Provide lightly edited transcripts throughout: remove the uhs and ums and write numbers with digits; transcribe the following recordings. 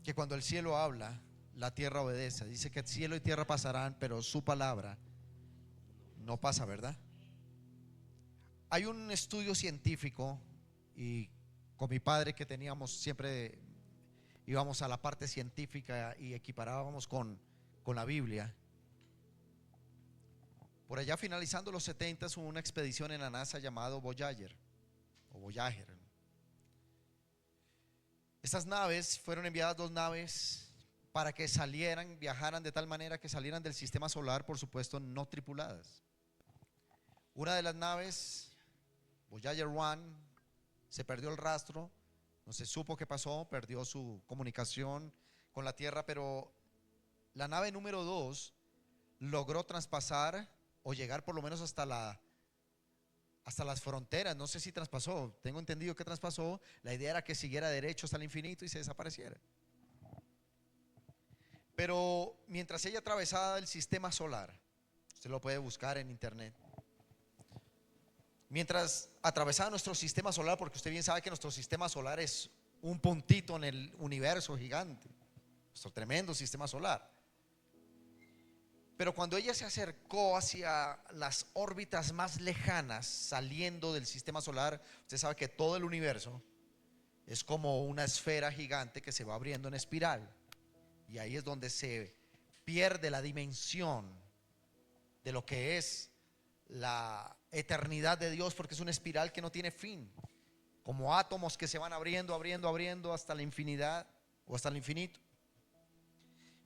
que cuando el cielo habla, la tierra obedece. Dice que el cielo y tierra pasarán, pero su palabra no pasa, ¿verdad? Hay un estudio científico, y con mi padre que teníamos siempre íbamos a la parte científica y equiparábamos con la Biblia. Por allá finalizando los 70 hubo una expedición en la NASA llamado Voyager o Voyager. Estas naves fueron enviadas, dos naves, para que salieran, viajaran de tal manera que salieran del sistema solar, por supuesto no tripuladas. Una de las naves, Voyager 1, se perdió el rastro, no se supo qué pasó, perdió su comunicación con la Tierra, pero la nave número 2 logró traspasar o llegar por lo menos hasta las fronteras. No sé si traspasó, tengo entendido que traspasó. La idea era que siguiera derecho hasta el infinito y se desapareciera. Pero mientras ella atravesaba el sistema solar, usted lo puede buscar en internet, mientras atravesaba nuestro sistema solar, porque usted bien sabe que nuestro sistema solar es un puntito en el universo gigante, nuestro tremendo sistema solar. Pero cuando ella se acercó hacia las órbitas más lejanas, saliendo del sistema solar, usted sabe que todo el universo es como una esfera gigante que se va abriendo en espiral, y ahí es donde se pierde la dimensión de lo que es la eternidad de Dios, porque es una espiral que no tiene fin, como átomos que se van abriendo, abriendo, abriendo hasta la infinidad o hasta el infinito.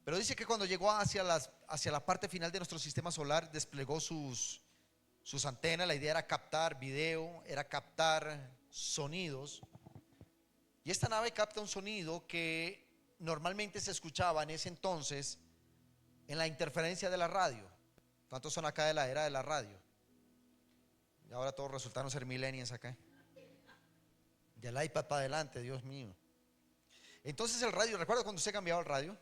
Pero dice que cuando llegó hacia la parte final de nuestro sistema solar, desplegó sus antenas. La idea era captar video, era captar sonidos. Y esta nave capta un sonido que normalmente se escuchaba en ese entonces en la interferencia de la radio. ¿Cuántos son acá de la era de la radio? Y ahora todos resultaron ser millennials acá. Del iPad para adelante, Dios mío. Entonces el radio, ¿recuerda cuando usted cambiaba el radio?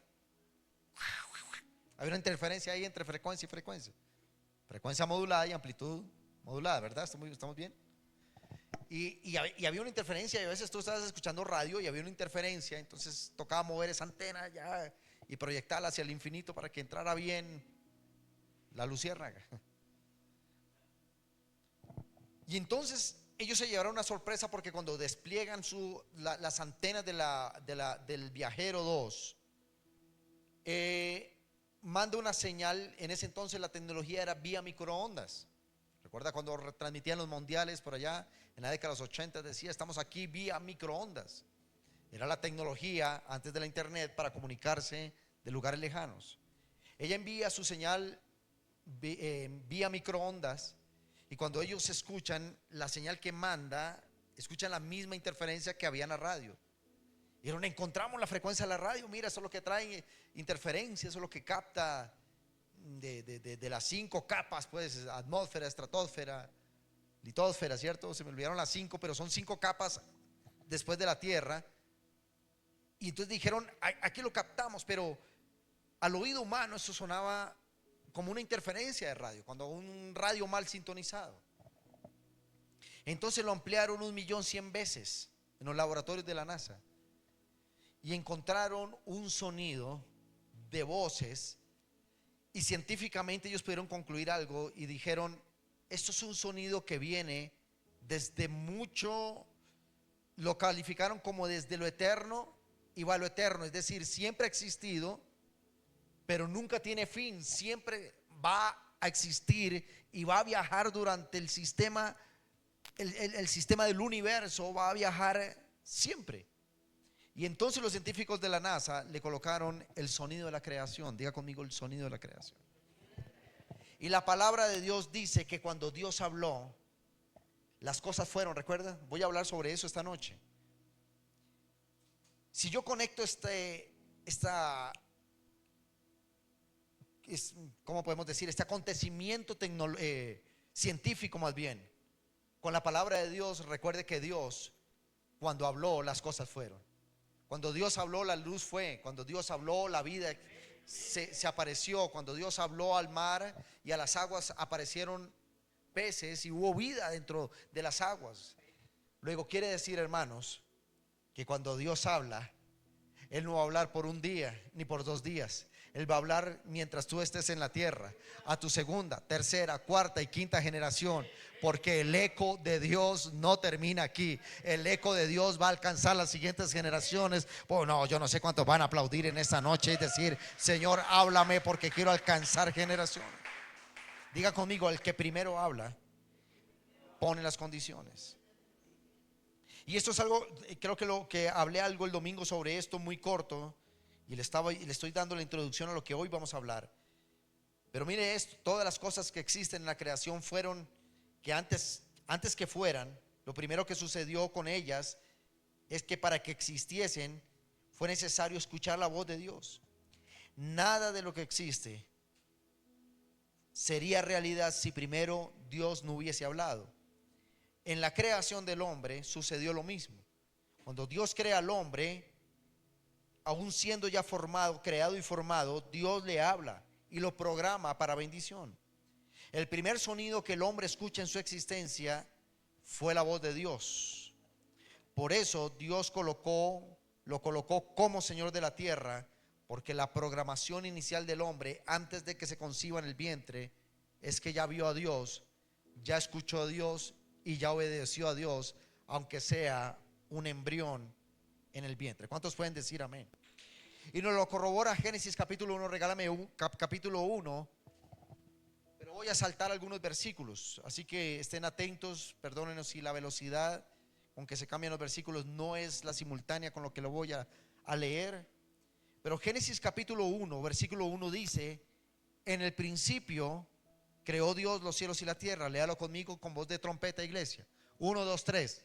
Había una interferencia ahí entre frecuencia y frecuencia. Frecuencia modulada y amplitud modulada, ¿verdad? ¿Estamos bien? Y había una interferencia, y a veces tú estabas escuchando radio y había una interferencia, entonces tocaba mover esa antena ya y proyectarla hacia el infinito para que entrara bien la luciérnaga. Y entonces ellos se llevaron una sorpresa, porque cuando despliegan las antenas del Viajero 2, manda una señal. En ese entonces la tecnología era vía microondas. Recuerda cuando transmitían los mundiales por allá en la década de los 80, decía: estamos aquí vía microondas. Era la tecnología antes de la internet para comunicarse de lugares lejanos. Ella envía su señal vía microondas, y cuando ellos escuchan la señal que manda, escuchan la misma interferencia que había en la radio. Y no encontramos la frecuencia de la radio. Mira, eso es lo que trae interferencia, eso es lo que capta de las 5 capas, pues: atmósfera, estratosfera, litosfera, ¿cierto? Se me olvidaron las 5, pero son 5 capas después de la Tierra. Y entonces dijeron: aquí lo captamos, pero al oído humano eso sonaba como una interferencia de radio, cuando un radio mal sintonizado. Entonces lo ampliaron 1.100.000 veces en los laboratorios de la NASA, y encontraron un sonido de voces. Y científicamente ellos pudieron concluir algo y dijeron: esto es un sonido que viene desde mucho, lo calificaron como desde lo eterno y va a lo eterno, es decir, siempre ha existido, pero nunca tiene fin, siempre va a existir y va a viajar durante el sistema, el sistema del universo, va a viajar siempre. Y entonces los científicos de la NASA le colocaron el sonido de la creación. Diga conmigo: el sonido de la creación. Y la palabra de Dios dice que cuando Dios habló, las cosas fueron. ¿Recuerda? Voy a hablar sobre eso esta noche. Si yo conecto ¿cómo podemos decir? Este acontecimiento científico más bien, con la palabra de Dios, recuerde que Dios, cuando habló, las cosas fueron. Cuando Dios habló, la luz fue. Cuando Dios habló, la vida se apareció. Cuando Dios habló al mar y a las aguas, aparecieron peces y hubo vida dentro de las aguas. Luego quiere decir, hermanos, que cuando Dios habla, Él no va a hablar por un día ni por 2 días. Él va a hablar mientras tú estés en la tierra, a tu segunda, tercera, cuarta y quinta generación, porque el eco de Dios no termina aquí. El eco de Dios va a alcanzar las siguientes generaciones. Oh no, yo no sé cuántos van a aplaudir en esta noche y decir: Señor, háblame, porque quiero alcanzar generaciones. Diga conmigo: el que primero habla pone las condiciones. Y esto es algo, creo que lo que hablé algo el domingo sobre esto, muy corto, y le estoy dando la introducción a lo que hoy vamos a hablar. Pero mire esto: todas las cosas que existen en la creación fueron que antes que fueran, lo primero que sucedió con ellas es que para que existiesen fue necesario escuchar la voz de Dios. Nada de lo que existe sería realidad si primero Dios no hubiese hablado. En la creación del hombre sucedió lo mismo. Cuando Dios crea al hombre, aún siendo ya formado, creado y formado, Dios le habla y lo programa para bendición. El primer sonido que el hombre escucha en su existencia fue la voz de Dios. Por eso Dios lo colocó como Señor de la tierra, porque la programación inicial del hombre antes de que se conciba en el vientre es que ya vio a Dios, ya escuchó a Dios y ya obedeció a Dios, aunque sea un embrión en el vientre. ¿Cuántos pueden decir amén? Y nos lo corrobora Génesis capítulo 1. Regálame capítulo 1. Pero voy a saltar algunos versículos, así que estén atentos. Perdónenos si la velocidad con que se cambian los versículos no es la simultánea con lo que lo voy a leer. Pero Génesis capítulo 1, versículo 1 dice: en el principio creó Dios los cielos y la tierra. Léalo conmigo con voz de trompeta, iglesia. 1, 2, 3.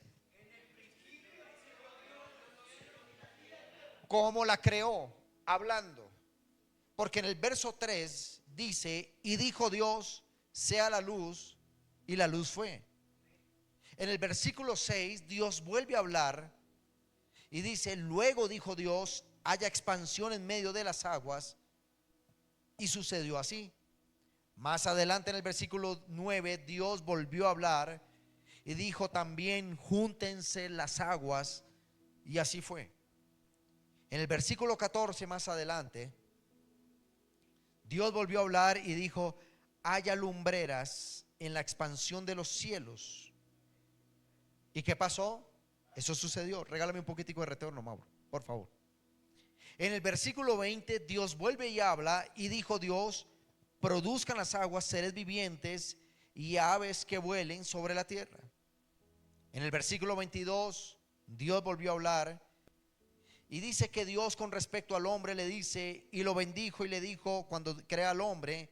¿Cómo la creó? Hablando. Porque en el verso 3 dice: y dijo Dios, sea la luz, y la luz fue. En el versículo 6 Dios vuelve a hablar y dice: luego dijo Dios, haya expansión en medio de las aguas, y sucedió así. Más adelante en el versículo 9 Dios volvió a hablar y dijo también: júntense las aguas, y así fue. En el versículo 14 más adelante Dios volvió a hablar y dijo: haya lumbreras en la expansión de los cielos. ¿Y qué pasó? Eso sucedió. Regálame un poquitico de retorno, Mauro, por favor. En el versículo 20 Dios vuelve y habla y dijo Dios: produzcan las aguas seres vivientes y aves que vuelen sobre la tierra. En el versículo 22 Dios volvió a hablar y dice que Dios, con respecto al hombre, le dice, y lo bendijo y le dijo cuando crea al hombre: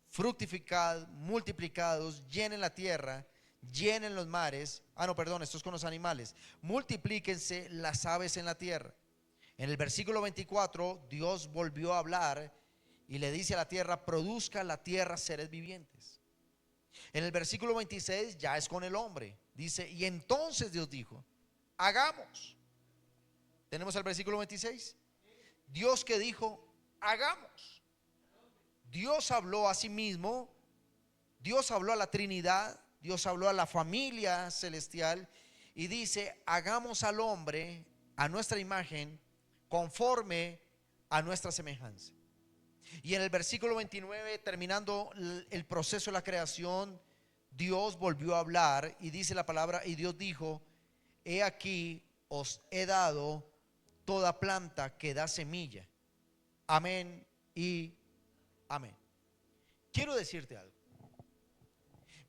fructificad, multiplicados, llenen la tierra, llenen los mares. No, perdón, esto es con los animales. Multiplíquense las aves en la tierra. En el versículo 24 Dios volvió a hablar y le dice a la tierra: produzca la tierra seres vivientes. En el versículo 26 ya es con el hombre. Dice: y entonces Dios dijo, hagamos. Tenemos el versículo 26. Dios que dijo, hagamos. Dios habló a sí mismo. Dios habló a la Trinidad. Dios habló a la familia celestial y dice: hagamos al hombre a nuestra imagen, conforme a nuestra semejanza. Y en el versículo 29, terminando el proceso de la creación, Dios volvió a hablar y dice la palabra: y Dios dijo, he aquí os he dado toda planta que da semilla. Amén y amén. Quiero decirte algo.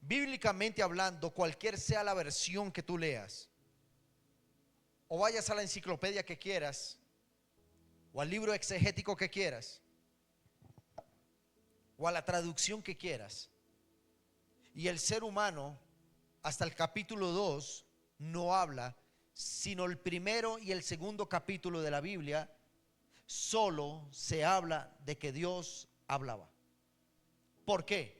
Bíblicamente hablando, cualquier sea la versión que tú leas, o vayas a la enciclopedia que quieras, o al libro exegético que quieras, o a la traducción que quieras, y el ser humano hasta el capítulo 2 no habla, sino el primero y el segundo capítulo de la Biblia solo se habla de que Dios hablaba. ¿Por qué?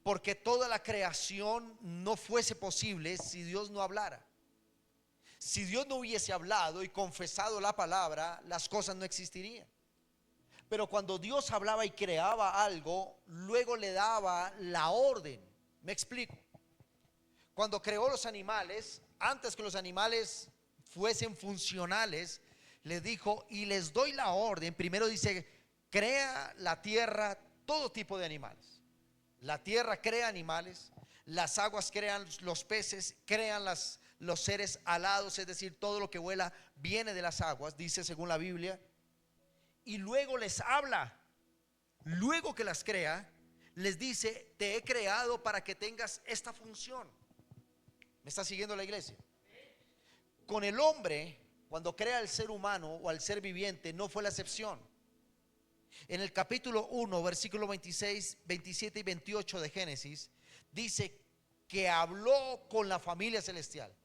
Porque toda la creación no fuese posible si Dios no hablara. Si Dios no hubiese hablado y confesado la palabra, las cosas no existirían. Pero cuando Dios hablaba y creaba algo, luego le daba la orden. Me explico. Cuando creó los animales, antes que los animales fuesen funcionales, le dijo: y les doy la orden. Primero dice: crea la tierra todo tipo de animales. La tierra crea animales, las aguas crean los peces, crean los seres alados, es decir, todo lo que vuela viene de las aguas, dice según la Biblia. Y luego les habla, luego que las crea, les dice: te he creado para que tengas esta función. ¿Me está siguiendo la iglesia? Con el hombre, cuando crea al ser humano o al ser viviente, no fue la excepción. En el capítulo 1, versículo 26, 27 y 28 de Génesis, dice que habló con la familia celestial,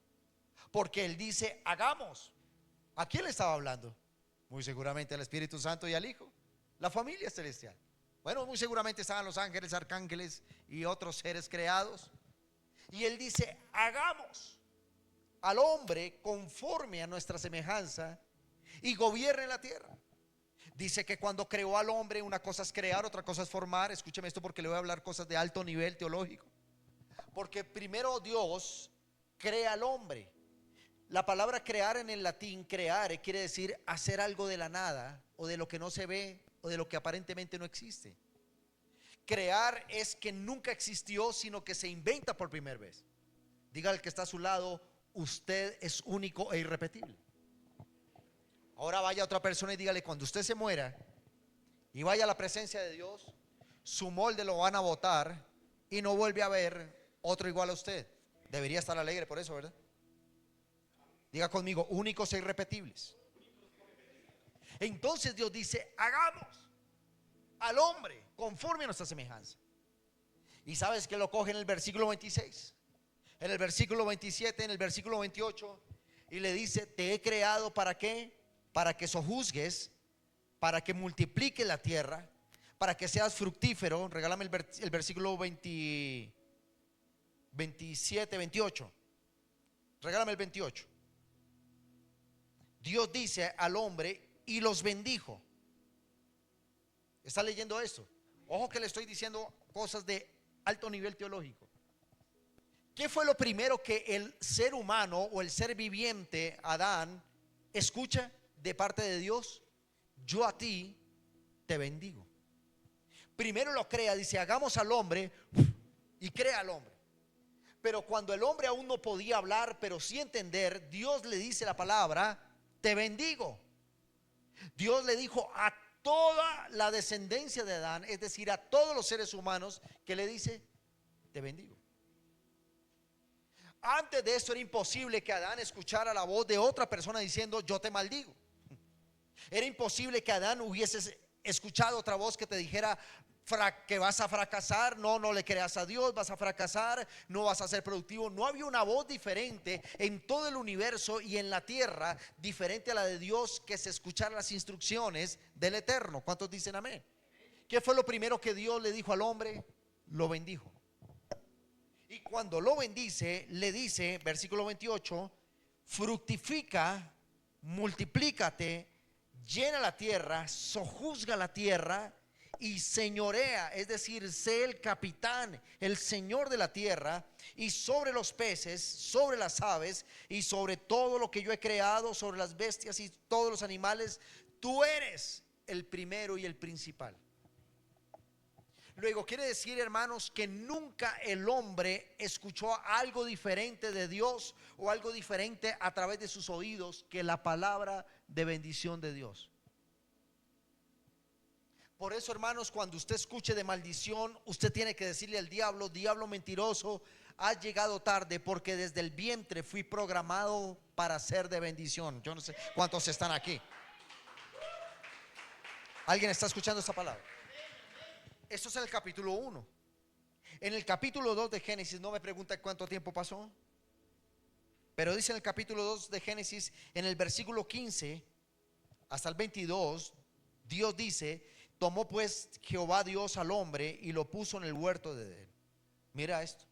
porque él dice: hagamos. ¿A quién le estaba hablando? Muy seguramente al Espíritu Santo y al Hijo, la familia celestial. Bueno, muy seguramente estaban los ángeles, arcángeles y otros seres creados. Y él dice: hagamos al hombre conforme a nuestra semejanza y gobierne la tierra. Dice que cuando creó al hombre, una cosa es crear, otra cosa es formar. Escúcheme esto, porque le voy a hablar cosas de alto nivel teológico. Porque primero Dios crea al hombre. La palabra crear en el latín, creare, quiere decir hacer algo de la nada, o de lo que no se ve, o de lo que aparentemente no existe. Crear es que nunca existió, sino que se inventa por primera vez. Diga al que está a su lado: usted es único e irrepetible. Ahora vaya a otra persona y dígale: cuando usted se muera y vaya a la presencia de Dios, su molde lo van a botar y no vuelve a ver otro igual a usted. Debería estar alegre por eso, ¿verdad? Diga conmigo: únicos e irrepetibles. Entonces Dios dice: hagamos al hombre conforme a nuestra semejanza. Y sabes que lo coge en el versículo 26, en el versículo 27, en el versículo 28, y le dice: te he creado ¿para qué? Para que sojuzgues, para que multiplique la tierra, para que seas fructífero. Regálame el versículo 20, 27, 28. Regálame el 28. Dios dice al hombre: y los bendijo. ¿Está leyendo esto? Ojo que le estoy diciendo cosas de alto nivel teológico. ¿Qué fue lo primero que el ser humano o el ser viviente, Adán, escucha de parte de Dios? Yo a ti te bendigo. Primero lo crea, dice: hagamos al hombre, y crea al hombre. Pero cuando el hombre aún no podía hablar, pero sí entender, Dios le dice la palabra: te bendigo. Dios le dijo a toda la descendencia de Adán, es decir, a todos los seres humanos, que le dice: te bendigo. Antes de eso era imposible que Adán escuchara la voz de otra persona diciendo: yo te maldigo. Era imposible que Adán hubiese escuchado otra voz que te dijera que vas a fracasar, no le creas a Dios, vas a fracasar, no vas a ser productivo. No había una voz diferente en todo el universo y en la tierra diferente a la de Dios, que se escuchara las instrucciones del Eterno. ¿Cuántos dicen amén? ¿Qué fue lo primero que Dios le dijo al hombre? Lo bendijo. Y cuando lo bendice, le dice, versículo 28: fructifica, multiplícate, llena la tierra, sojuzga la tierra y señorea, es decir, sé el capitán, el señor de la tierra, y sobre los peces, sobre las aves y sobre todo lo que yo he creado, sobre las bestias y todos los animales, tú eres el primero y el principal. Luego quiere decir, hermanos, que nunca el hombre escuchó algo diferente de Dios o algo diferente a través de sus oídos que la palabra de bendición de Dios. Por eso, hermanos, cuando usted escuche de maldición, usted tiene que decirle al diablo: diablo mentiroso, has llegado tarde, porque desde el vientre fui programado para ser de bendición. Yo no sé cuántos están aquí. ¿Alguien está escuchando esta palabra? Esto es en el capítulo 1. En el capítulo 2 de Génesis, no me pregunta cuánto tiempo pasó, pero dice en el capítulo 2 de Génesis, en el versículo 15 hasta el 22, Dios dice: tomó pues Jehová Dios al hombre y lo puso en el huerto de Edén. Mira esto: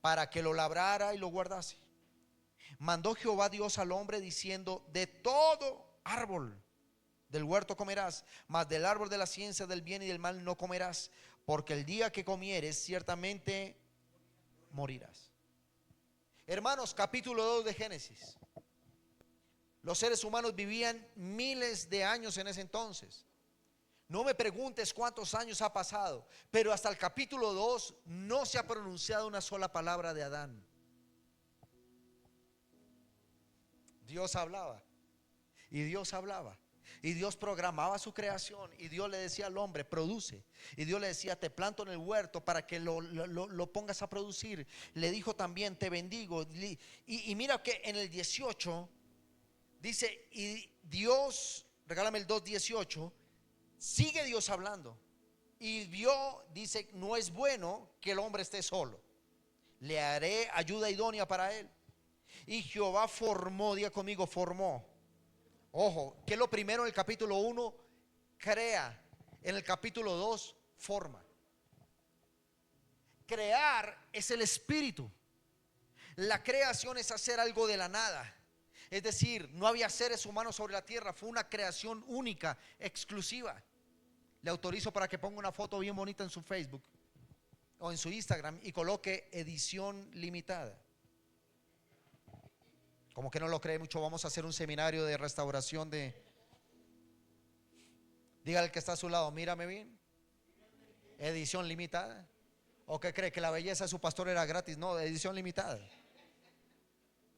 para que lo labrara y lo guardase. Mandó Jehová Dios al hombre diciendo: de todo árbol del huerto comerás, mas del árbol de la ciencia del bien y del mal no comerás, porque el día que comieres ciertamente morirás. Hermanos, capítulo 2 de Génesis. Los seres humanos vivían miles de años en ese entonces. No me preguntes cuántos años ha pasado, pero hasta el capítulo 2 no se ha pronunciado una sola palabra de Adán. Dios hablaba y Dios hablaba y Dios programaba su creación y Dios le decía al hombre: produce. Y Dios le decía: te planto en el huerto para que lo pongas a producir. Le dijo también: te bendigo. Y mira que en el 18 dice: y Dios, regálame el 2:18, sigue Dios hablando. Y vio, dice: no es bueno que el hombre esté solo, le haré ayuda idónea para él. Y Jehová formó, diga conmigo, formó. Ojo, que es lo primero en el capítulo 1, crea. En el capítulo 2, forma. Crear es el espíritu. La creación es hacer algo de la nada. Es decir, no había seres humanos sobre la tierra, fue una creación única, exclusiva. Le autorizo para que ponga una foto bien bonita en su Facebook o en su Instagram y coloque edición limitada. Como que no lo cree mucho, vamos a hacer un seminario de restauración de... Dígale al que está a su lado: mírame bien. Edición limitada. ¿O qué cree? Que la belleza de su pastor era gratis. No, edición limitada.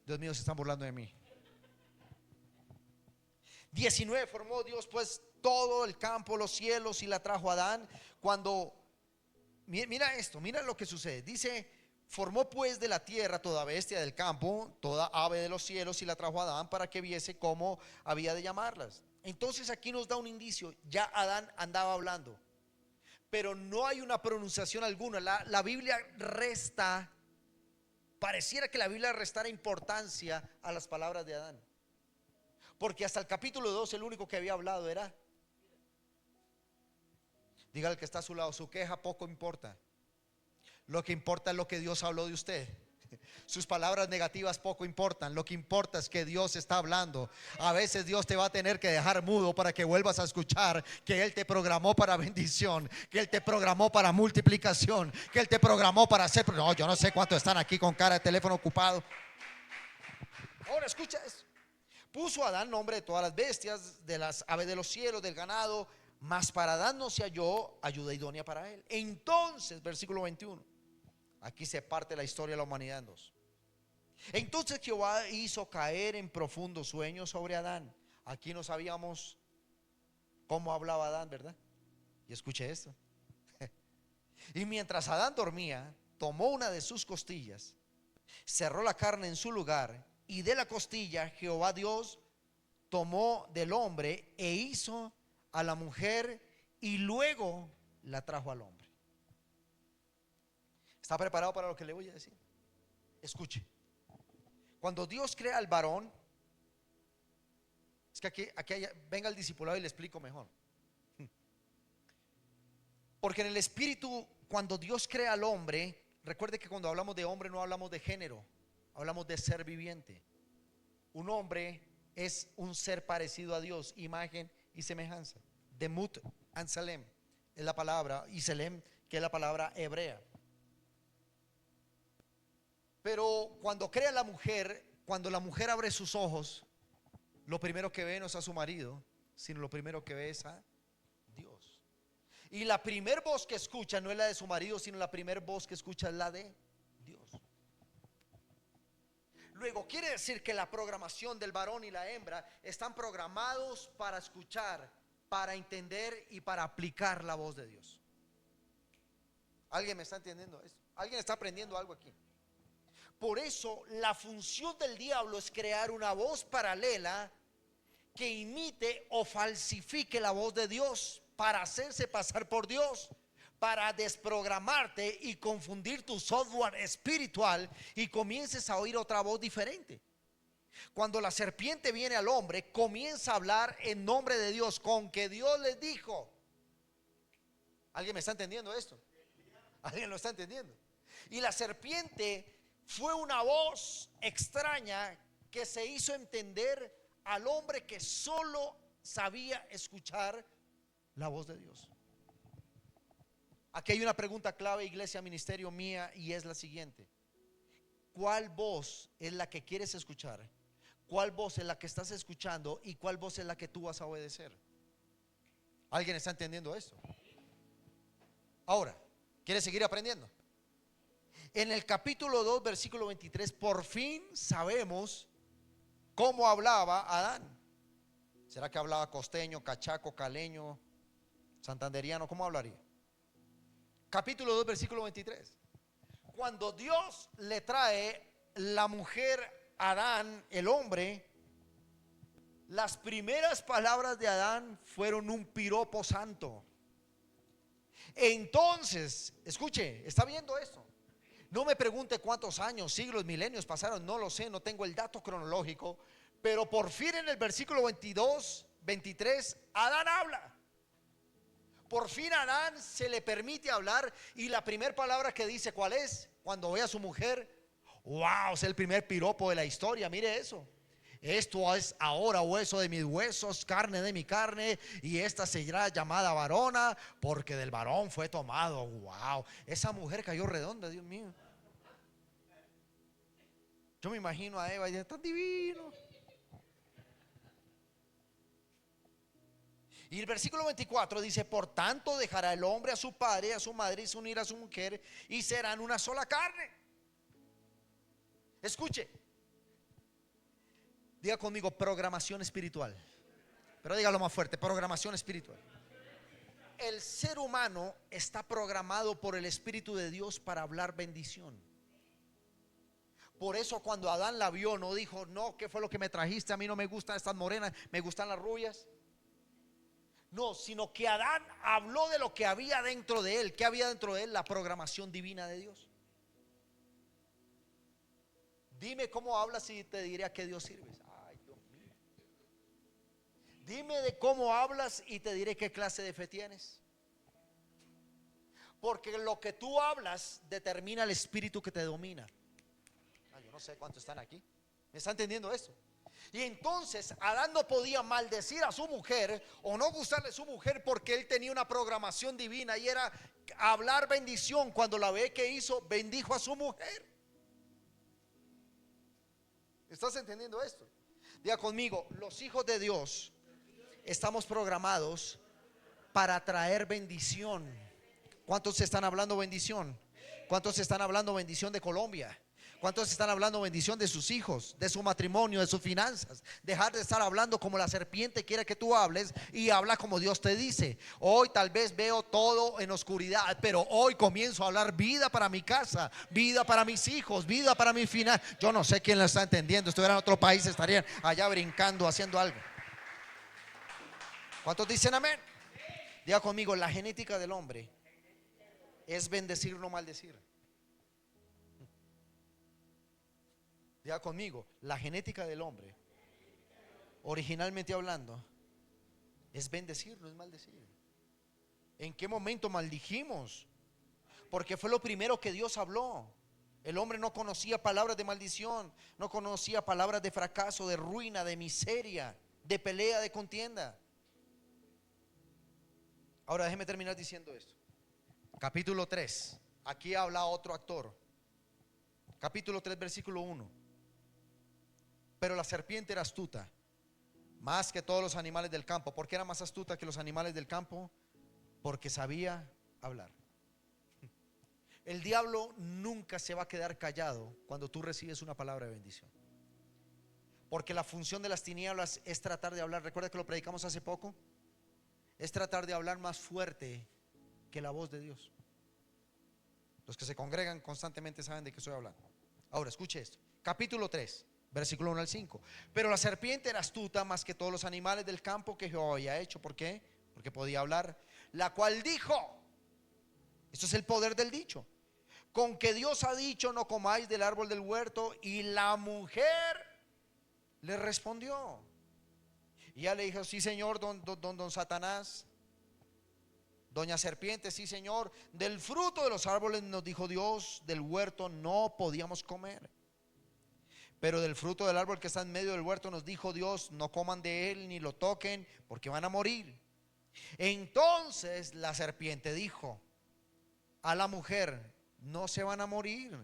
Dios mío, se están burlando de mí. 19, formó Dios pues todo el campo, los cielos, y la trajo a Adán. Cuando, mira esto, mira lo que sucede. Dice: formó pues de la tierra toda bestia del campo, toda ave de los cielos, y la trajo a Adán para que viese cómo había de llamarlas. Entonces aquí nos da un indicio: ya Adán andaba hablando, pero no hay una pronunciación alguna. La Biblia resta, pareciera que la Biblia restara importancia a las palabras de Adán, porque hasta el capítulo 2 el único que había hablado era... Diga al que está a su lado: su queja poco importa. Lo que importa es lo que Dios habló de usted. Sus palabras negativas poco importan. Lo que importa es que Dios está hablando. A veces Dios te va a tener que dejar mudo para que vuelvas a escuchar que Él te programó para bendición, que Él te programó para multiplicación, que Él te programó para hacer... No, yo no sé cuántos están aquí con cara de teléfono ocupado. Ahora escucha esto: puso a Adán nombre de todas las bestias, de las aves de los cielos, del ganado, mas para Adán no se halló ayuda idónea para él. Entonces, versículo 21, aquí se parte la historia de la humanidad en dos. Entonces Jehová hizo caer en profundo sueño sobre Adán. Aquí no sabíamos cómo hablaba Adán, ¿verdad? Y escuche esto. Y mientras Adán dormía, tomó una de sus costillas, cerró la carne en su lugar, y de la costilla Jehová Dios tomó del hombre e hizo a la mujer, y luego la trajo al hombre. ¿Está preparado para lo que le voy a decir? Escuche. Cuando Dios crea al varón, es que aquí venga el discipulado y le explico mejor. Porque en el espíritu, cuando Dios crea al hombre, recuerde que cuando hablamos de hombre no hablamos de género, hablamos de ser viviente. Un hombre es un ser parecido a Dios, imagen y semejanza. Demut and Selem es la palabra, y Selem, que es la palabra hebrea. Pero cuando crea la mujer, cuando la mujer abre sus ojos, lo primero que ve no es a su marido, sino lo primero que ve es a Dios. Y la primer voz que escucha no es la de su marido, sino la primer voz que escucha es la de Dios. Luego quiere decir que la programación del varón y la hembra están programados para escuchar, para entender y para aplicar la voz de Dios. ¿Alguien me está entendiendo esto? ¿Alguien está aprendiendo algo aquí? Por eso la función del diablo es crear una voz paralela que imite o falsifique la voz de Dios para hacerse pasar por Dios, para desprogramarte y confundir tu software espiritual y comiences a oír otra voz diferente. Cuando la serpiente viene al hombre, comienza a hablar en nombre de Dios, con que Dios les dijo. ¿Alguien me está entendiendo esto? ¿Alguien lo está entendiendo? Y la serpiente fue una voz extraña que se hizo entender al hombre que solo sabía escuchar la voz de Dios. Aquí hay una pregunta clave, iglesia, ministerio, mía, y es la siguiente: ¿cuál voz es la que quieres escuchar? cuál voz es la que estás escuchando y cuál voz es la que tú vas a obedecer. ¿Alguien está entendiendo esto? Ahora, ¿quieres seguir aprendiendo? En el capítulo 2, versículo 23, por fin sabemos cómo hablaba Adán. ¿Será que hablaba costeño, cachaco, caleño, santanderiano? ¿Cómo hablaría? Capítulo 2, versículo 23. Cuando Dios le trae la mujer a Adán, el hombre, las primeras palabras de Adán fueron un piropo santo. Entonces, escuche, ¿está viendo esto? No me pregunte cuántos años, siglos, milenios pasaron, no lo sé, no tengo el dato cronológico, pero por fin en el versículo 22, 23, Adán habla. Por fin a Adán se le permite hablar y la primera palabra que dice, ¿cuál es? Cuando ve a su mujer, wow, es el primer piropo de la historia, mire eso. Esto es ahora hueso de mis huesos, carne de mi carne, y esta será llamada varona, porque del varón fue tomado. Wow, esa mujer cayó redonda, Dios mío. Yo me imagino a Eva y dice, tan divino. Y el versículo 24 dice, por tanto dejará el hombre a su padre y a su madre y se unirá a su mujer y serán una sola carne. Escuche, diga conmigo, programación espiritual. Pero dígalo más fuerte, programación espiritual. El ser humano está programado por el Espíritu de Dios para hablar bendición. Por eso cuando Adán la vio no dijo, no, ¿qué fue lo que me trajiste? A mí no me gustan estas morenas, me gustan las rubias. No, sino que Adán habló de lo que había dentro de él. ¿Qué había dentro de él? La programación divina de Dios. Dime cómo hablas y te diré a qué Dios sirves. Ay, Dios mío. Dime de cómo hablas y te diré qué clase de fe tienes. Porque lo que tú hablas determina el espíritu que te domina. Ay, yo no sé cuántos están aquí. ¿Me está entendiendo esto? Y entonces Adán no podía maldecir a su mujer o no gustarle a su mujer porque él tenía una programación divina y era hablar bendición. Cuando la ve que hizo, bendijo a su mujer. ¿Estás entendiendo esto? Diga conmigo, los hijos de Dios estamos programados para traer bendición. ¿Cuántos están hablando bendición? ¿Cuántos están hablando bendición de Colombia? ¿Cuántos están hablando bendición de sus hijos, de su matrimonio, de sus finanzas? Dejar de estar hablando como la serpiente quiere que tú hables y habla como Dios te dice. Hoy tal vez veo todo en oscuridad, pero hoy comienzo a hablar vida para mi casa, vida para mis hijos, vida para mi final. Yo no sé quién lo está entendiendo. Estuviera en otro país, estarían allá brincando, haciendo algo. ¿Cuántos dicen amén? Diga conmigo, la genética del hombre es bendecir, no maldecir. Diga conmigo, la genética del hombre, originalmente hablando, es bendecir, no es maldecir. ¿En qué momento maldijimos? Porque fue lo primero que Dios habló. El hombre no conocía palabras de maldición, no conocía palabras de fracaso, de ruina, de miseria, de pelea, de contienda. Ahora déjeme terminar diciendo esto. Capítulo 3, aquí habla otro actor. Capítulo 3, versículo 1. Pero la serpiente era astuta, más que todos los animales del campo. ¿Por qué era más astuta que los animales del campo? Porque sabía hablar. El diablo nunca se va a quedar callado cuando tú recibes una palabra de bendición. Porque la función de las tinieblas es tratar de hablar. Recuerda que lo predicamos hace poco. Es tratar de hablar más fuerte que la voz de Dios. Los que se congregan constantemente saben de qué estoy hablando. Ahora escuche esto. Capítulo 3, versículo 1 al 5. Pero la serpiente era astuta más que todos los animales del campo que Jehová había hecho. ¿Por qué? Porque podía hablar. La cual dijo, esto es el poder del dicho, con que Dios ha dicho, no comáis del árbol del huerto. Y la mujer le respondió. Y ella le dijo, sí señor, don Satanás, doña serpiente, sí señor, del fruto de los árboles nos dijo Dios, del huerto no podíamos comer. Pero del fruto del árbol que está en medio del huerto nos dijo Dios, no coman de él ni lo toquen porque van a morir. Entonces la serpiente dijo a la mujer, no se van a morir,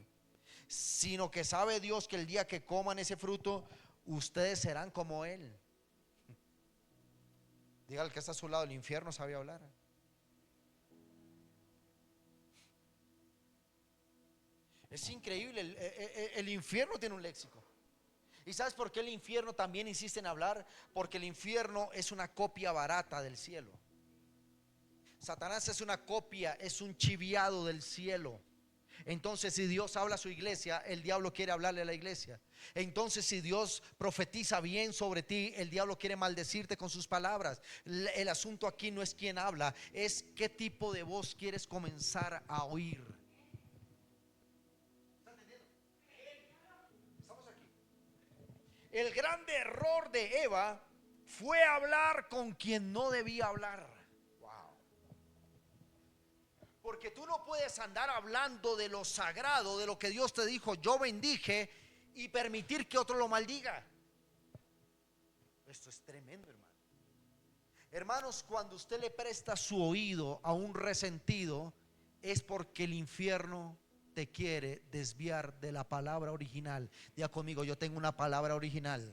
sino que sabe Dios que el día que coman ese fruto ustedes serán como Él. Diga al que está a su lado, el infierno sabe hablar. Es increíble, el infierno tiene un léxico. ¿Y sabes por qué el infierno también insiste en hablar? Porque el infierno es una copia barata del cielo. Satanás es una copia, es un chiviado del cielo. Entonces, si Dios habla a su iglesia, el diablo quiere hablarle a la iglesia. Entonces, si Dios profetiza bien sobre ti, el diablo quiere maldecirte con sus palabras. El asunto aquí no es quién habla, es qué tipo de voz quieres comenzar a oír. El grande error de Eva fue hablar con quien no debía hablar. Wow. Porque tú no puedes andar hablando de lo sagrado, de lo que Dios te dijo, yo bendije, y permitir que otro lo maldiga. Esto es tremendo, hermano. Hermanos, cuando usted le presta su oído a un resentido, es porque el infierno te quiere desviar de la palabra original. Diga conmigo, yo tengo una palabra original.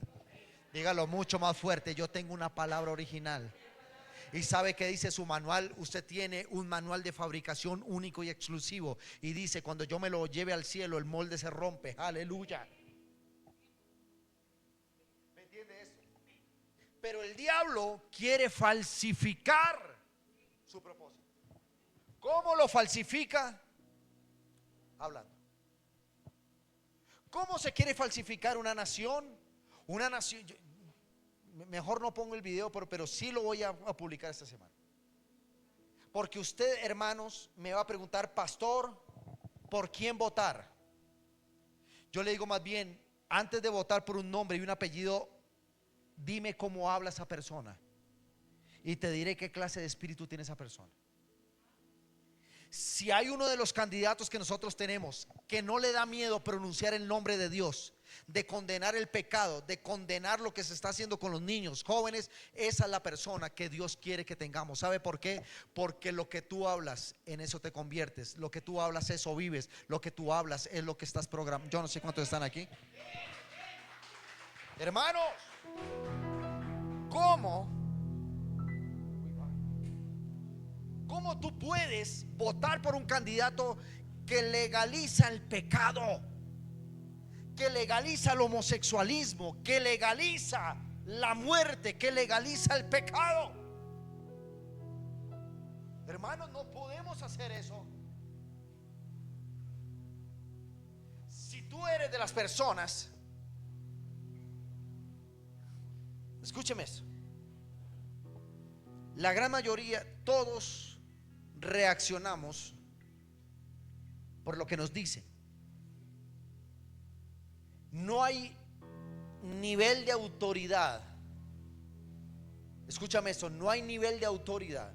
Dígalo mucho más fuerte, yo tengo una palabra original. ¿Y sabe qué dice su manual? Usted tiene un manual de fabricación único y exclusivo. Y dice, cuando yo me lo lleve al cielo, el molde se rompe. Aleluya. ¿Me entiende eso? Pero el diablo quiere falsificar su propósito. ¿Cómo lo falsifica? Hablando. ¿Cómo se quiere falsificar una nación? Una nación, mejor no pongo el video, pero sí lo voy a publicar esta semana. Porque usted, hermanos, me va a preguntar, pastor, ¿por quién votar? Yo le digo más bien, antes de votar por un nombre y un apellido, dime cómo habla esa persona y te diré qué clase de espíritu tiene esa persona. Si hay uno de los candidatos que nosotros tenemos que no le da miedo pronunciar el nombre de Dios, de condenar el pecado, de condenar lo que se está haciendo con los niños, jóvenes, esa es la persona que Dios quiere que tengamos. ¿Sabe por qué? Porque lo que tú hablas, en eso te conviertes. Lo que tú hablas, eso vives. Lo que tú hablas es lo que estás programando. Yo no sé cuántos están aquí. Hermanos, ¿cómo tú puedes votar por un candidato que legaliza el pecado, que legaliza el homosexualismo, que legaliza la muerte, que legaliza el pecado? Hermanos, no podemos hacer eso. Si tú eres de las personas, escúcheme eso, la gran mayoría, todos reaccionamos por lo que nos dicen. No hay nivel de autoridad, escúchame eso, no hay nivel de autoridad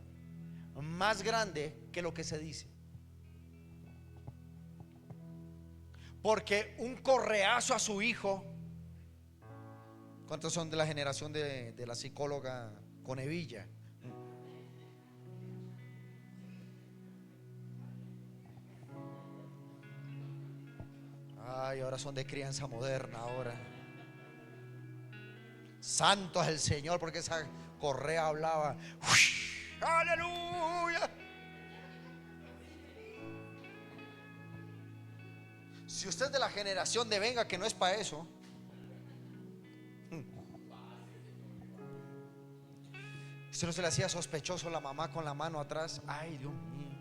más grande que lo que se dice. Porque un correazo a su hijo, ¿cuántos son de la generación de la psicóloga Conevilla? Ay, ahora son de crianza moderna ahora. Santo es el Señor, porque esa correa hablaba. Aleluya. Si usted es de la generación de venga, que no es para eso. Si no se le hacía sospechoso la mamá con la mano atrás. Ay, Dios mío.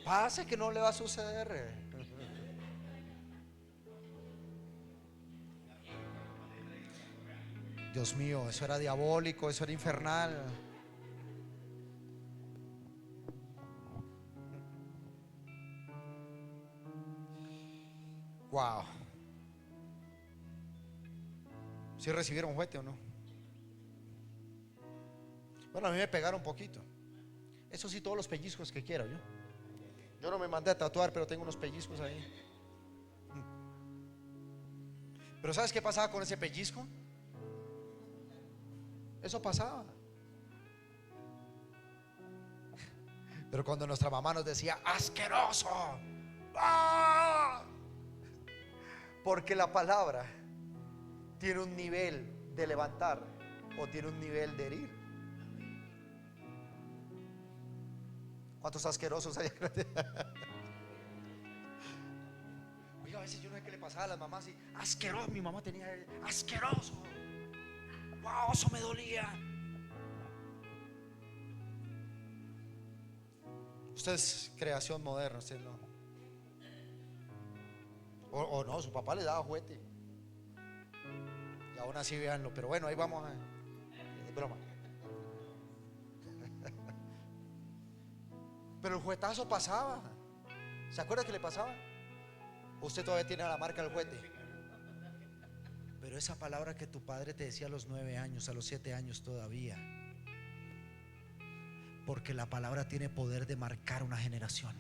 Pase que no le va a suceder. Dios mío, eso era diabólico, eso era infernal. Wow. ¿Sí recibieron juguete o no? Bueno, a mí me pegaron un poquito. Eso sí, todos los pellizcos que quiera yo. Yo no me mandé a tatuar, pero tengo unos pellizcos ahí. Pero ¿sabes qué pasaba con ese pellizco? Eso pasaba. Pero cuando nuestra mamá nos decía asqueroso, ¡ah! Porque la palabra tiene un nivel de levantar o tiene un nivel de herir. ¿Cuántos asquerosos hay? Oiga, a veces yo no sé qué le pasaba a las mamás y asqueroso, mi mamá tenía asqueroso. Wow, eso me dolía. Usted es creación moderna, usted no. O no, su papá le daba juguete. Y aún así véanlo. Pero bueno, ahí vamos a. Es broma. Pero el juguetazo pasaba. ¿Se acuerda que le pasaba? Usted todavía tiene la marca del juguete. Pero esa palabra que tu padre te decía a los 9 años, a los 7 años todavía. Porque la palabra tiene poder de marcar una generación.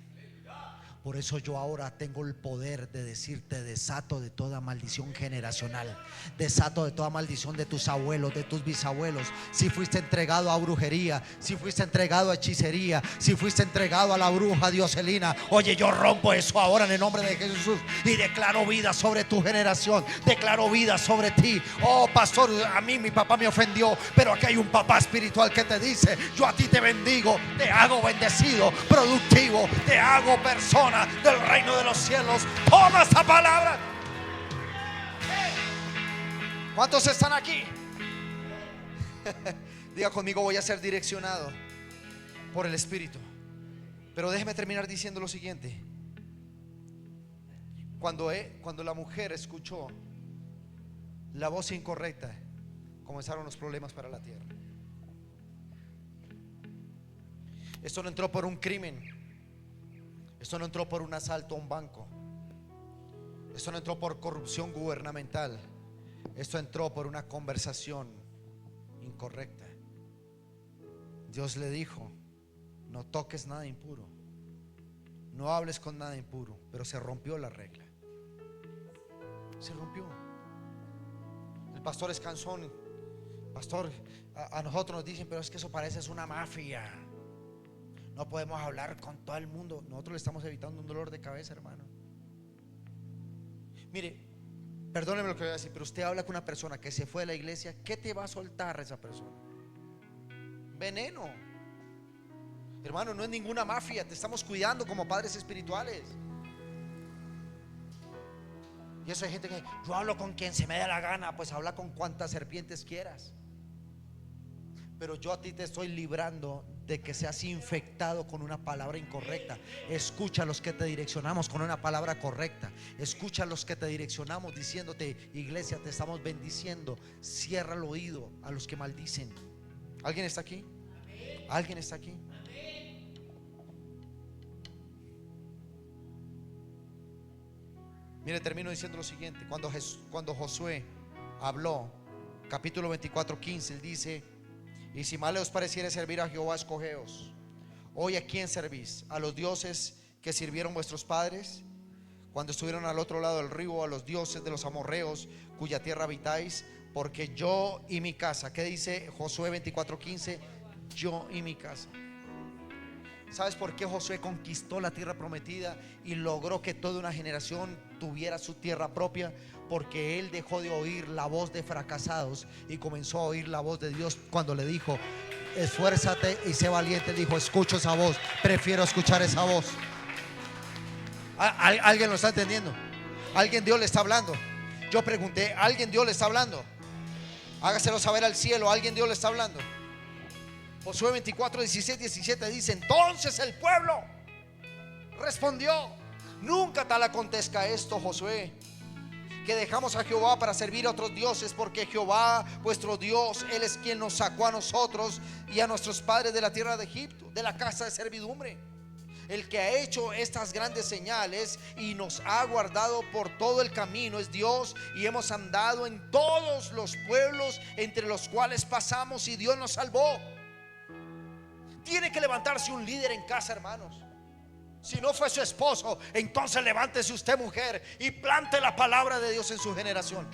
Por eso yo ahora tengo el poder de decirte: desato de toda maldición generacional, desato de toda maldición de tus abuelos, de tus bisabuelos. Si fuiste entregado a brujería, si fuiste entregado a hechicería, si fuiste entregado a la bruja dioselina, oye, yo rompo eso ahora en el nombre de Jesús y declaro vida sobre tu generación, declaro vida sobre ti. Oh pastor, a mí mi papá me ofendió, pero aquí hay un papá espiritual que te dice: yo a ti te bendigo, te hago bendecido, productivo, te hago persona del reino de los cielos. Toma esta palabra. ¿Cuántos están aquí? Diga conmigo: voy a ser direccionado por el Espíritu. Pero déjeme terminar diciendo lo siguiente. Cuando la mujer escuchó la voz incorrecta, comenzaron los problemas para la tierra. Esto no entró por un crimen. Esto no entró por un asalto a un banco. Esto no entró por corrupción gubernamental. Esto entró por una conversación incorrecta. Dios le dijo: no toques nada impuro, no hables con nada impuro. Pero se rompió la regla. Se rompió. El pastor es cansón. Pastor, a nosotros nos dicen: pero es que eso parece es una mafia. No podemos hablar con todo el mundo. Nosotros le estamos evitando un dolor de cabeza, hermano. Mire, perdóneme lo que voy a decir, pero usted habla con una persona que se fue de la iglesia. ¿Qué te va a soltar esa persona? Veneno. Hermano, no es ninguna mafia. Te estamos cuidando como padres espirituales. Y eso hay gente que: yo hablo con quien se me dé la gana. Pues habla con cuantas serpientes quieras. Pero yo a ti te estoy librando de que seas infectado con una palabra incorrecta. Escucha a los que te direccionamos con una palabra correcta. Escucha a los que te direccionamos diciéndote: iglesia, te estamos bendiciendo. Cierra el oído a los que maldicen. ¿Alguien está aquí? ¿Alguien está aquí? Mire, termino diciendo lo siguiente. Cuando Josué habló, capítulo 24:15, él dice: y si mal os pareciere servir a Jehová, escogeos hoy a quién servís: a los dioses que sirvieron vuestros padres cuando estuvieron al otro lado del río, a los dioses de los amorreos cuya tierra habitáis. Porque yo y mi casa, ¿qué dice Josué 24:15? Yo y mi casa. ¿Sabes por qué Josué conquistó la tierra prometida y logró que toda una generación tuviera su tierra propia? Porque él dejó de oír la voz de fracasados y comenzó a oír la voz de Dios cuando le dijo: esfuérzate y sé valiente. Dijo: escucho esa voz, prefiero escuchar esa voz. ¿Alguien lo está entendiendo? ¿Alguien Dios le está hablando? Yo pregunté: ¿alguien Dios le está hablando? Hágaselo saber al cielo. ¿Alguien Dios le está hablando? Josué 24:16-17 dice: entonces el pueblo respondió: nunca tal acontezca esto, Josué, que dejamos a Jehová para servir a otros dioses, porque Jehová vuestro Dios, Él es quien nos sacó a nosotros y a nuestros padres de la tierra de Egipto, de la casa de servidumbre. El que ha hecho estas grandes señales y nos ha guardado por todo el camino es Dios, y hemos andado en todos los pueblos entre los cuales pasamos, y Dios nos salvó. Tiene que levantarse un líder en casa, hermanos. Si no fue su esposo, entonces levántese usted, mujer, y plante la palabra de Dios en su generación.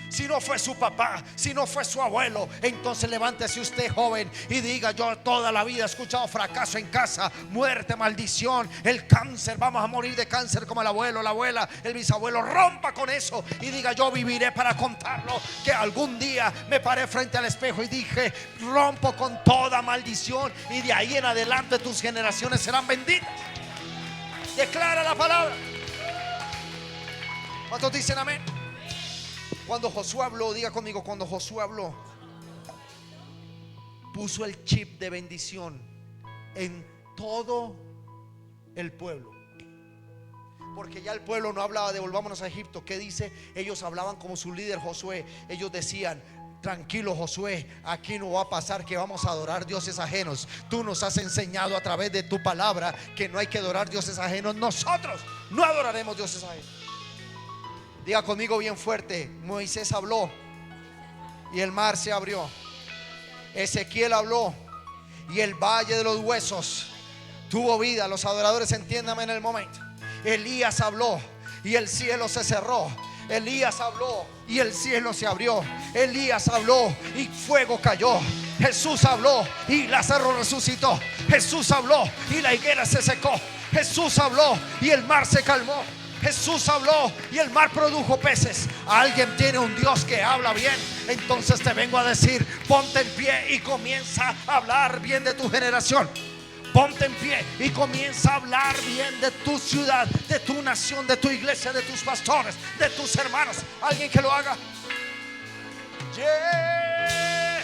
si no fue su papá, si no fue su abuelo, entonces levántese usted, joven, y diga: yo toda la vida he escuchado fracaso en casa, muerte, maldición, el cáncer, vamos a morir de cáncer como el abuelo, la abuela, el bisabuelo. Rompa con eso y diga: yo viviré para contarlo, que algún día me paré frente al espejo y dije: rompo con toda maldición, y de ahí en adelante tus generaciones serán benditas. Declara la palabra. ¿Cuántos dicen amén? Cuando Josué habló, diga conmigo, cuando Josué habló, puso el chip de bendición en todo el pueblo. Porque ya el pueblo no hablaba de volvámonos a Egipto. ¿Qué dice? Ellos hablaban como su líder Josué. Ellos decían: tranquilo, Josué, aquí no va a pasar que vamos a adorar dioses ajenos. Tú nos has enseñado a través de tu palabra que no hay que adorar dioses ajenos. Nosotros no adoraremos dioses ajenos. Diga conmigo bien fuerte: Moisés habló y el mar se abrió. Ezequiel habló y el valle de los huesos tuvo vida. Los adoradores, entiéndame en el momento. Elías habló y el cielo se cerró. Elías habló y el cielo se abrió. Elías habló y fuego cayó. Jesús habló y Lázaro resucitó. Jesús habló y la higuera se secó. Jesús habló y el mar se calmó. Jesús habló y el mar produjo peces. Alguien tiene un Dios que habla bien. Entonces te vengo a decir: ponte en pie y comienza a hablar bien de tu generación. Ponte en pie y comienza a hablar bien de tu ciudad, de tu nación, de tu iglesia, de tus pastores, de tus hermanos. Alguien que lo haga. Yeah.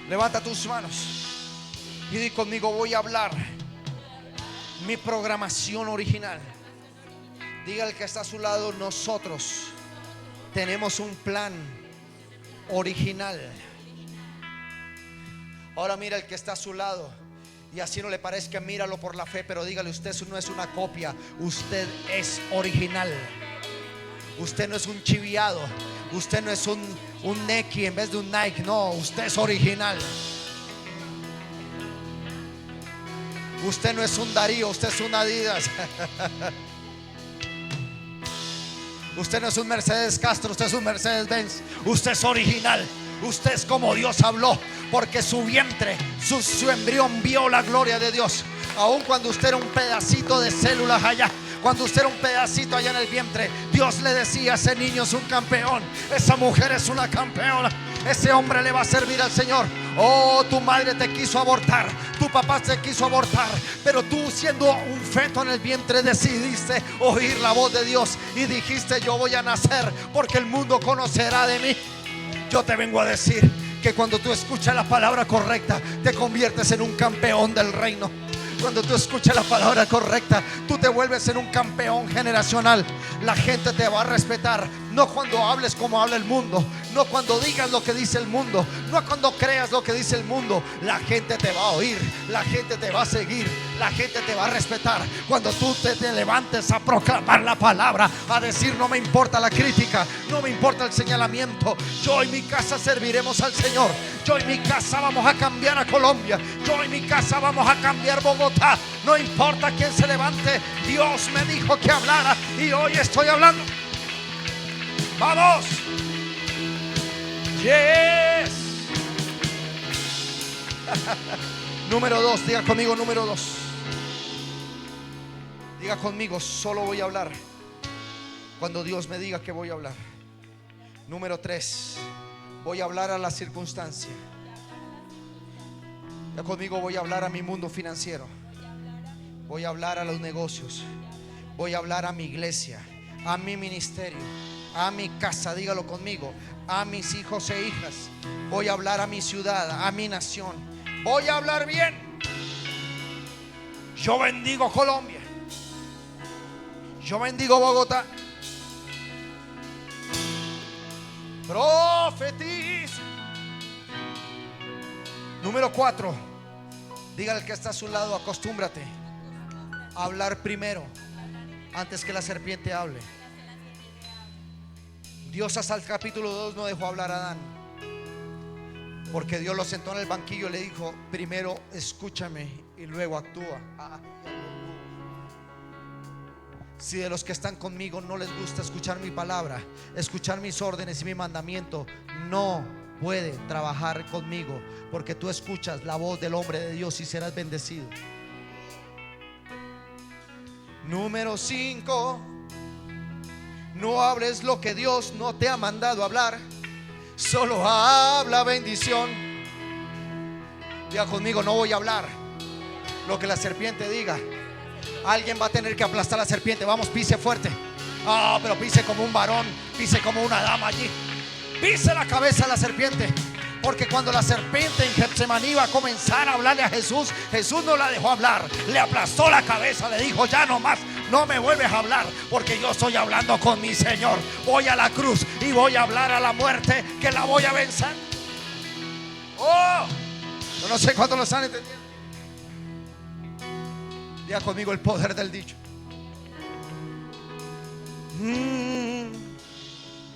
Levanta tus manos y di conmigo: voy a hablar mi programación original. Diga el que está a su lado: nosotros tenemos un plan original. Ahora mira el que está a su lado, y así no le parezca, míralo por la fe, pero dígale: usted no es una copia, usted es original. Usted no es un chiviado, usted no es un Nike en vez de un Nike, no, usted es original. Usted no es un Darío, usted es un Adidas. Usted no es un Mercedes Castro, usted es un Mercedes Benz. Usted es original. Usted es como Dios habló, porque su vientre, su embrión vio la gloria de Dios. Aun cuando usted era un pedacito de células allá, cuando usted era un pedacito allá en el vientre, Dios le decía: ese niño es un campeón, esa mujer es una campeona, ese hombre le va a servir al Señor. Oh, tu madre te quiso abortar, tu papá te quiso abortar, pero tú, siendo un feto en el vientre, decidiste oír la voz de Dios y dijiste: yo voy a nacer porque el mundo conocerá de mí. Yo te vengo a decir que cuando tú escuchas la palabra correcta, te conviertes en un campeón del reino. Cuando tú escuchas la palabra correcta, tú te vuelves en un campeón generacional. La gente te va a respetar, no cuando hables como habla el mundo, no cuando digas lo que dice el mundo, no cuando creas lo que dice el mundo. La gente te va a oír, la gente te va a seguir, la gente te va a respetar cuando tú te levantes a proclamar la palabra, a decir: no me importa la crítica, no me importa el señalamiento, yo y mi casa serviremos al Señor. Yo y mi casa vamos a cambiar a Colombia, yo y mi casa vamos a cambiar Bogotá. No importa quién se levante, Dios me dijo que hablara y hoy estoy hablando. Vamos. Yes. Número 2, diga conmigo: número 2. Diga conmigo: solo voy a hablar cuando Dios me diga que voy a hablar. Número 3, voy a hablar a la circunstancia. Diga conmigo: voy a hablar a mi mundo financiero, voy a hablar a los negocios, voy a hablar a mi iglesia, a mi ministerio, a mi casa. Dígalo conmigo: a mis hijos e hijas. Voy a hablar a mi ciudad, a mi nación. Voy a hablar bien. Yo bendigo Colombia, yo bendigo Bogotá. Profetiza. Número 4, dígale al que está a su lado: acostúmbrate a hablar primero antes que la serpiente hable. Dios hasta el capítulo 2 no dejó hablar a Adán, porque Dios lo sentó en el banquillo y le dijo: primero escúchame y luego actúa. Si de los que están conmigo no les gusta escuchar mi palabra, escuchar mis órdenes y mi mandamiento, no puede trabajar conmigo, porque tú escuchas la voz del hombre de Dios y serás bendecido. Número 5. No hables lo que Dios no te ha mandado hablar. Solo habla bendición. Diga conmigo: no voy a hablar lo que la serpiente diga. Alguien va a tener que aplastar a la serpiente. Vamos, pise fuerte. Pero pise como un varón, pise como una dama allí. Pise la cabeza a la serpiente. Porque cuando la serpiente en Getsemaní iba a comenzar a hablarle a Jesús, Jesús no la dejó hablar, le aplastó la cabeza, le dijo: ya no más, no me vuelves a hablar, porque yo estoy hablando con mi Señor. Voy a la cruz y voy a hablar a la muerte, que la voy a vencer. Yo no sé cuántos lo están entendiendo. Diga conmigo: el poder del dicho.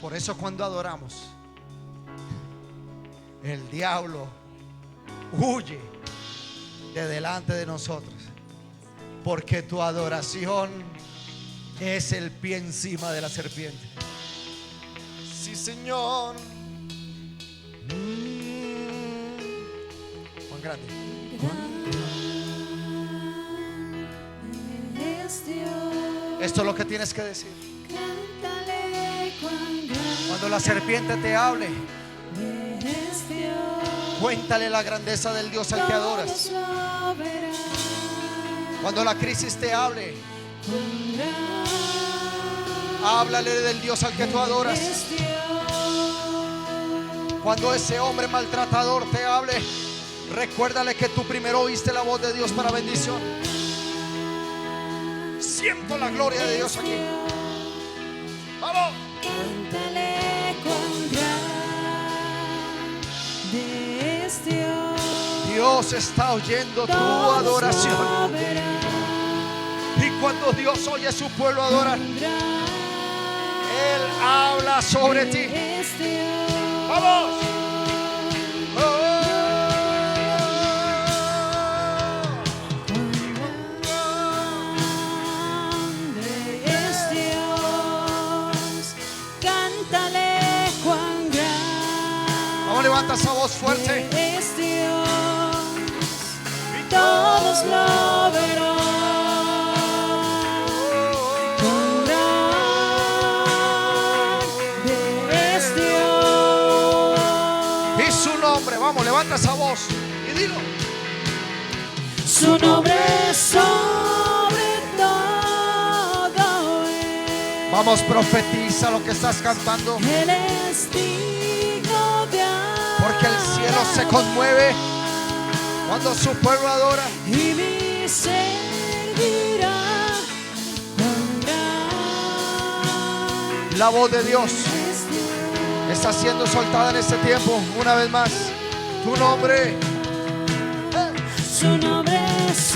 Por eso cuando adoramos, el diablo huye de delante de nosotros, porque tu adoración es el pie encima de la serpiente. Sí, Señor. Juan Grande. Esto es lo que tienes que decir. Cuando la serpiente te hable, cuéntale la grandeza del Dios al que adoras. Cuando la crisis te hable, háblale del Dios al que tú adoras. Cuando ese hombre maltratador te hable, recuérdale que tú primero oíste la voz de Dios para bendición. Siento la gloria de Dios aquí. Vamos. Cántale cuán grande es Dios. Dios está oyendo tu adoración. Y cuando Dios oye a su pueblo adorar, Él habla sobre ti. Vamos. Levanta esa voz fuerte. Es Dios, todos lo verán. Cuán grande es Dios. Y su nombre, vamos, levanta esa voz y dilo. Su nombre es sobre todo. Vamos, profetiza lo que estás cantando. Él es digno de porque el cielo se conmueve cuando su pueblo adora. Y mi ser dirá: la voz de Dios está siendo soltada en este tiempo. Una vez más, tu nombre. Su nombre es